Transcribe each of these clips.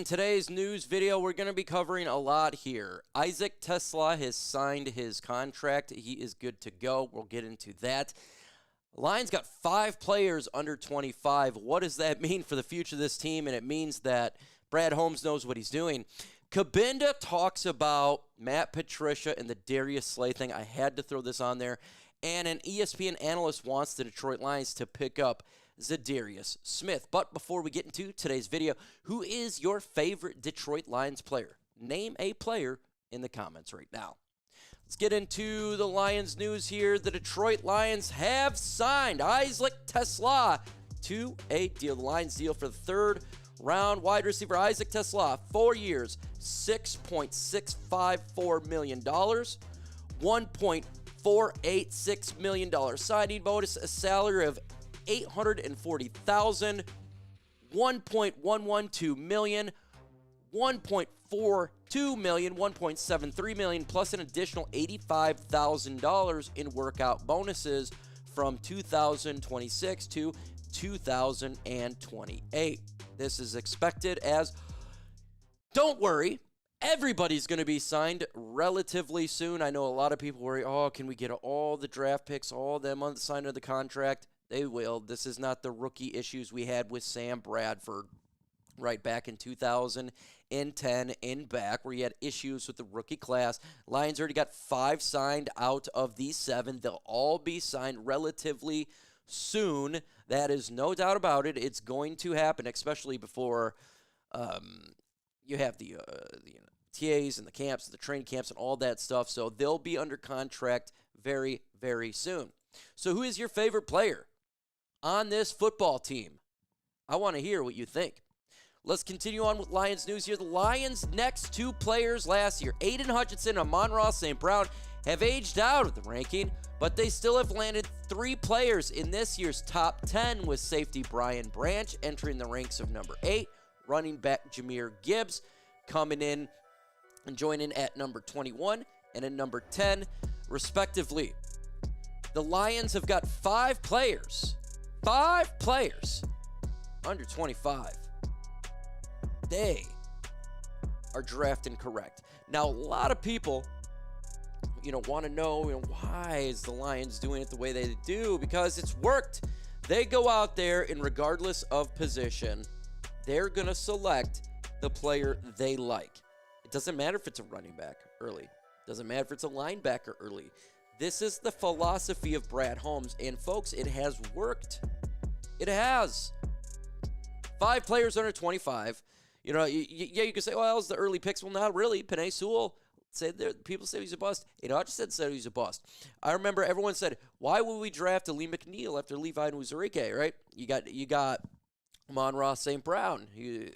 In today's news video, we're going to be covering a lot here. Isaac TeSlaa has signed his contract. He is good to go. We'll get into that. Lions got 5 players under 25. What does that mean for the future of this team? And it means that Brad Holmes knows what he's doing. Cabinda talks about Matt Patricia and the Darius Slay thing. I had to throw this on there. And an ESPN analyst wants the Detroit Lions to pick up Za'Darius Smith. But before we get into today's video, who is your favorite Detroit Lions player? Name a player in the comments right now. Let's get into the Lions news here. The Detroit Lions have signed Isaac TeSlaa to a deal. The Lions deal for the third-round wide receiver Isaac TeSlaa, 4 years, $6.654 million, $1.486 million signing bonus, a salary of $840,000, $1.112 million, $1.42 million, $1.73 million, plus an additional $85,000 in workout bonuses from 2026 to 2028. This is expected as, don't worry, everybody's going to be signed relatively soon. I know a lot of people worry, oh, can we get all the draft picks, all them on the sign of the contract? They will. This is not the rookie issues we had with Sam Bradford right back in 2010 and back, where you had issues with the rookie class. Lions already got 5 signed out of these 7. They'll all be signed relatively soon. That is no doubt about it. It's going to happen, especially before you have the TAs and the camps, the training camps, and all that stuff. So they'll be under contract very, very soon. So who is your favorite player on this football team? I want to hear what you think. Let's continue on with Lions news here. The Lions' next 2 players last year, Aidan Hutchinson and Amon-Ra St, have aged out of the ranking, but they still have landed 3 players in this year's top 10, with safety Brian Branch entering the ranks of number 8, running back Jahmyr Gibbs coming in and joining at number 21 and at number 10, respectively. The Lions have got 5 players under 25. They are drafting correct. Now, a lot of people, want to know, why is the Lions doing it the way they do? Because it's worked. They go out there, and regardless of position, they're going to select the player they like. It doesn't matter if it's a running back early. It doesn't matter if it's a linebacker early. This is the philosophy of Brad Holmes, and folks, it has worked. It has. 5 players under 25. You can say, well, it's the early picks. Well, not really. Penei Sewell people say he's a bust. Aidan Hutchinson said he's a bust. I remember everyone said, why would we draft a Lee McNeil after Levi and Uzurike, right? You got Amon-Ra St. The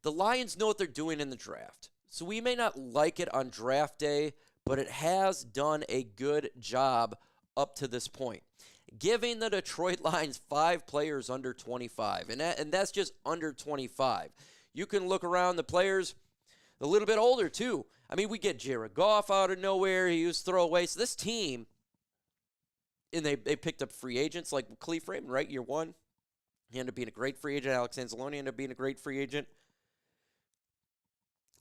Lions know what they're doing in the draft. So we may not like it on draft day, but it has done a good job up to this point, giving the Detroit Lions 5 players under 25, and that's just under 25. You can look around the players a little bit older, too. We get Jared Goff out of nowhere. He was throwaway. So this team, and they picked up free agents like Cleve Raymond, right? Year 1. He ended up being a great free agent. Alex Anzalone ended up being a great free agent.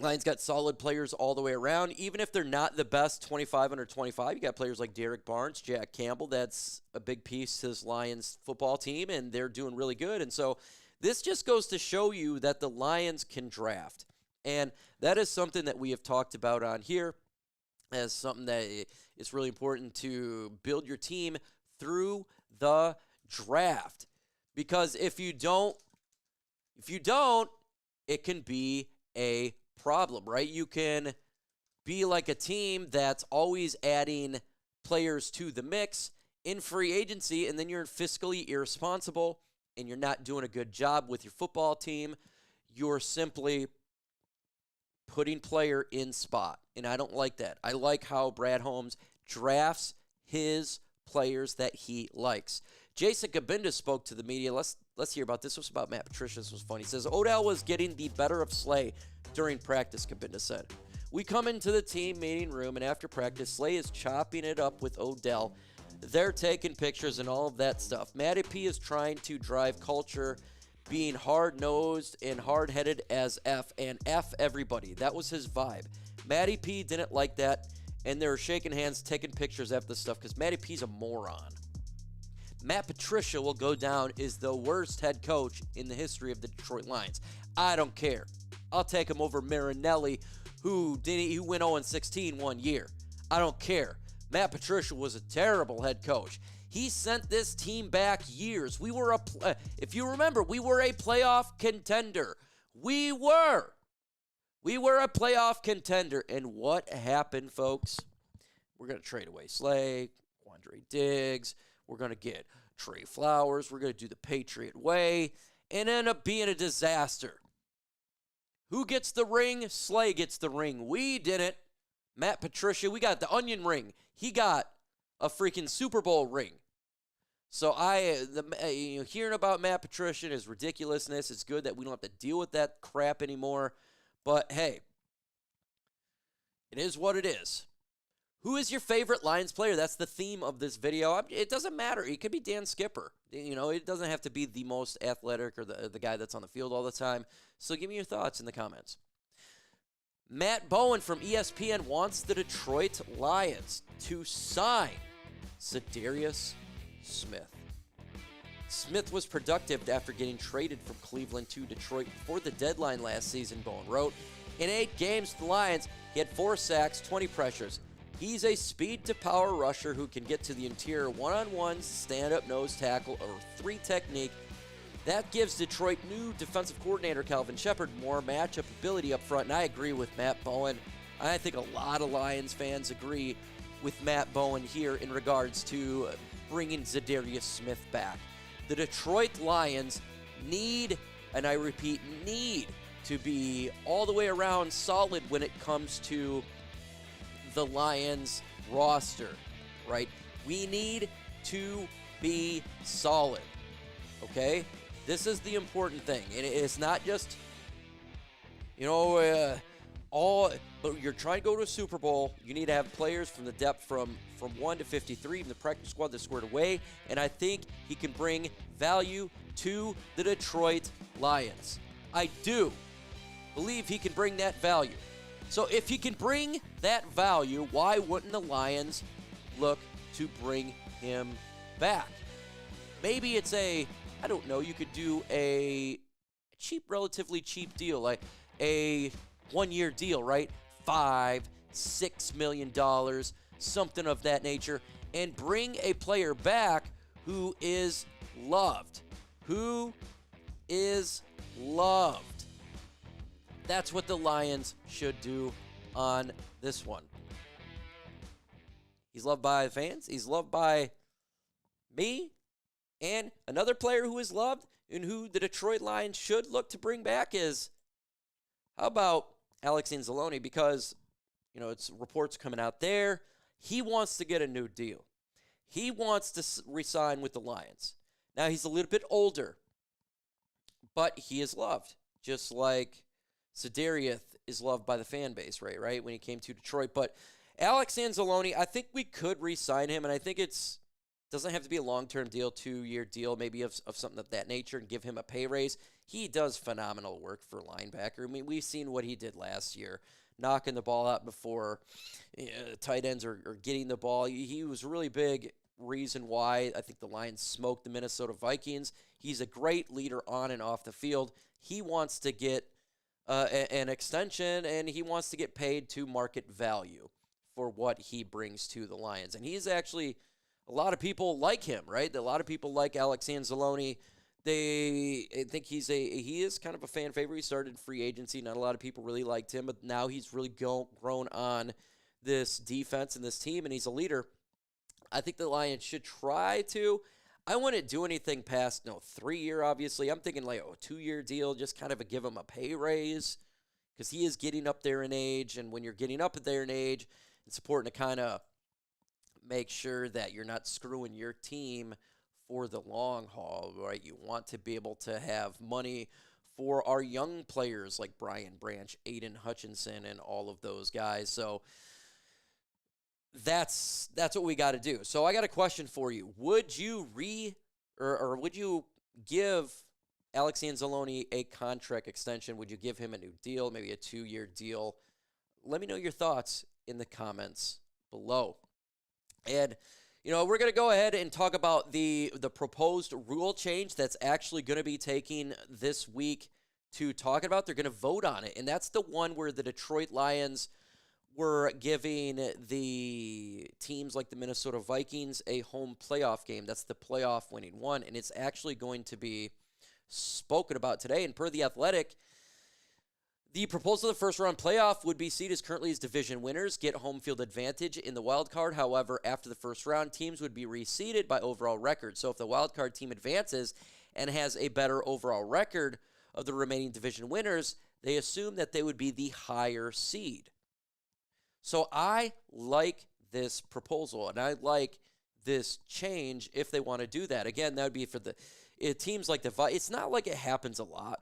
Lions got solid players all the way around. Even if they're not the best 25 under 25, you got players like Derek Barnes, Jack Campbell. That's a big piece to this Lions football team, and they're doing really good. And so this just goes to show you that the Lions can draft. And that is something that we have talked about on here as something that is really important to build your team through the draft. Because if you don't, it can be a problem, right? You can be like a team that's always adding players to the mix in free agency, and then you're fiscally irresponsible and you're not doing a good job with your football team. You're simply putting player in spot, and I don't like that. I like how Brad Holmes drafts his players that he likes. Jason Cabinda spoke to the media. Let's hear about this. This was about Matt Patricia. This was funny. He says, Odell was getting the better of Slay during practice, Cabinda said. We come into the team meeting room, and after practice, Slay is chopping it up with Odell. They're taking pictures and all of that stuff. Matty P is trying to drive culture being hard-nosed and hard-headed as F, and F everybody. That was his vibe. Matty P didn't like that, and they were shaking hands, taking pictures after this stuff because Matty P's a moron. Matt Patricia will go down as the worst head coach in the history of the Detroit Lions. I don't care. I'll take him over Marinelli, who went 0-16 one year. I don't care. Matt Patricia was a terrible head coach. He sent this team back years. If you remember, we were a playoff contender. We were a playoff contender. And what happened, folks? We're going to trade away Slay, Quandre Diggs. We're going to get Trey Flowers. We're going to do the Patriot way and end up being a disaster. Who gets the ring? Slay gets the ring. We didn't. Matt Patricia, we got the onion ring. He got a freaking Super Bowl ring. So hearing about Matt Patricia and his ridiculousness, it's good that we don't have to deal with that crap anymore. But hey, it is what it is. Who is your favorite Lions player? That's the theme of this video. It doesn't matter. It could be Dan Skipper. It doesn't have to be the most athletic or the guy that's on the field all the time. So give me your thoughts in the comments. Matt Bowen from ESPN wants the Detroit Lions to sign Za'Darius Smith. Smith was productive after getting traded from Cleveland to Detroit before the deadline last season, Bowen wrote. In 8 games with the Lions, he had 4 sacks, 20 pressures. He's a speed-to-power rusher who can get to the interior one-on-one, stand-up nose tackle, or 3 technique. That gives Detroit new defensive coordinator Calvin Shepard more matchup ability up front, and I agree with Matt Bowen. I think a lot of Lions fans agree with Matt Bowen here in regards to bringing Za'Darius Smith back. The Detroit Lions need, and I repeat, need to be all the way around solid when it comes to the Lions roster, right? We need to be solid, okay? This is the important thing. And it's not just, but you're trying to go to a Super Bowl. You need to have players from the depth from 1 to 53 in the practice squad that's squared away. And I think he can bring value to the Detroit Lions. I do believe he can bring that value. So if he can bring that value, why wouldn't the Lions look to bring him back? Maybe it's you could do a relatively cheap deal, like a 1-year deal, right? $5-6 million, something of that nature, and bring a player back who is loved. That's what the Lions should do on this one. He's loved by the fans. He's loved by me. And another player who is loved and who the Detroit Lions should look to bring back is, how about Alex Anzalone? Because, it's reports coming out there. He wants to get a new deal. He wants to re-sign with the Lions. Now, he's a little bit older, but he is loved, just like Za'Darius is loved by the fan base, right? When he came to Detroit. But Alex Anzalone, I think we could re-sign him, and I think doesn't have to be a long-term deal, 2-year deal, maybe of something of that nature, and give him a pay raise. He does phenomenal work for linebacker. I mean, we've seen what he did last year, knocking the ball out before tight ends are getting the ball. He was a really big reason why I think the Lions smoked the Minnesota Vikings. He's a great leader on and off the field. He wants to get an extension, and he wants to get paid to market value for what he brings to the Lions. And he's actually, a lot of people like him, right? A lot of people like Alex Anzalone. They think he is kind of a fan favorite. He started in free agency. Not a lot of people really liked him, but now he's really grown on this defense and this team, and he's a leader. I think the Lions should try to. I wouldn't do anything past 3-year, obviously. I'm thinking like a 2-year deal, just kind of give him a pay raise because he is getting up there in age, and when you're getting up there in age, it's important to kind of make sure that you're not screwing your team for the long haul, right? You want to be able to have money for our young players like Brian Branch, Aidan Hutchinson, and all of those guys. So that's what we got to do. So I got a question for you. Would you would you give Alex Anzalone a contract extension? Would you give him a new deal, maybe a 2-year deal? Let me know your thoughts in the comments below. And, we're going to go ahead and talk about the proposed rule change that's actually going to be taking this week to talk about. They're going to vote on it, and that's the one where the Detroit Lions were giving the teams like the Minnesota Vikings a home playoff game. That's the playoff winning one, and it's actually going to be spoken about today. And per The Athletic, the proposal of the first-round playoff would be seen as currently as division winners get home field advantage in the wild card. However, after the first round, teams would be reseeded by overall record. So if the wild card team advances and has a better overall record of the remaining division winners, they assume that they would be the higher seed. So I like this proposal, and I like this change if they want to do that. Again, that would be for the teams like the Vikings. It's not like it happens a lot,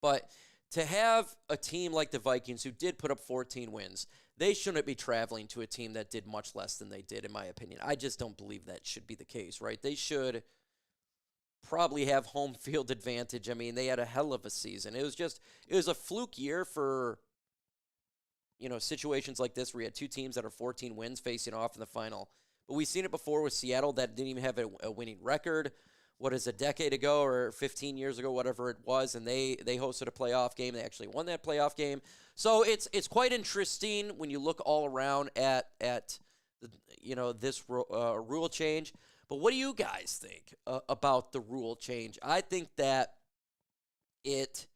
but to have a team like the Vikings who did put up 14 wins, they shouldn't be traveling to a team that did much less than they did, in my opinion. I just don't believe that should be the case, right? They should probably have home field advantage. I mean, they had a hell of a season. It was a fluke year for, situations like this where you had two teams that are 14 wins facing off in the final. But we've seen it before with Seattle that didn't even have a winning record. What is a decade ago or 15 years ago, whatever it was, and they hosted a playoff game. They actually won that playoff game. So it's quite interesting when you look all around at this rule change. But what do you guys think about the rule change? I think that it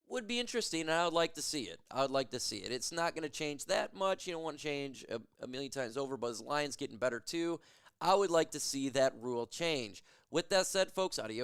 would be interesting, and I would like to see it. It's not going to change that much. You don't want to change a million times over, but as Lions getting better too, I would like to see that rule change. With that said, folks, adios.